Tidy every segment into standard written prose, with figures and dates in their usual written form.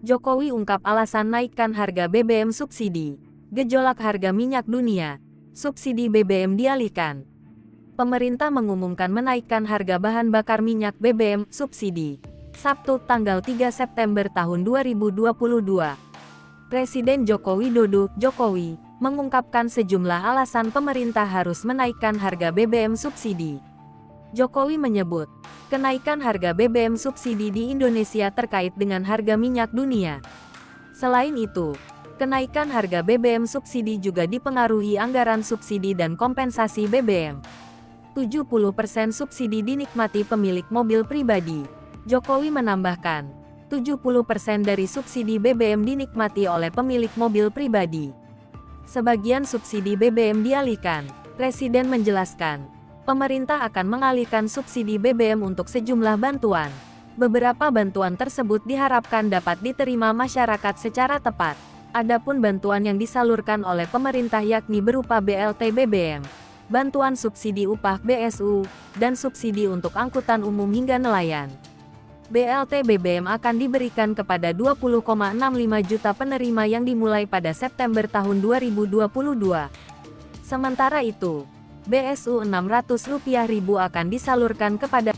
Jokowi ungkap alasan naikkan harga BBM subsidi. Gejolak harga minyak dunia. Subsidi BBM dialihkan. Pemerintah mengumumkan menaikkan harga bahan bakar minyak BBM subsidi. Sabtu tanggal 3 September tahun 2022. Presiden Joko Widodo, Jokowi, mengungkapkan sejumlah alasan pemerintah harus menaikkan harga BBM subsidi. Jokowi menyebut, kenaikan harga BBM subsidi di Indonesia terkait dengan harga minyak dunia. Selain itu, kenaikan harga BBM subsidi juga dipengaruhi anggaran subsidi dan kompensasi BBM. 70% subsidi dinikmati pemilik mobil pribadi. Jokowi menambahkan, 70% dari subsidi BBM dinikmati oleh pemilik mobil pribadi. Sebagian subsidi BBM dialihkan. Presiden menjelaskan, pemerintah akan mengalihkan subsidi BBM untuk sejumlah bantuan. Beberapa bantuan tersebut diharapkan dapat diterima masyarakat secara tepat. Adapun bantuan yang disalurkan oleh pemerintah yakni berupa BLT BBM, bantuan subsidi upah BSU, dan subsidi untuk angkutan umum hingga nelayan. BLT BBM akan diberikan kepada 20,65 juta penerima yang dimulai pada September tahun 2022. Sementara itu, BSU Rp600.000 akan disalurkan kepada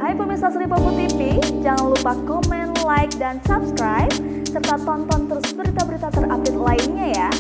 Hai pemirsa Sri Popo TV, jangan lupa komen, like, dan subscribe, serta tonton terus berita-berita terupdate lainnya ya.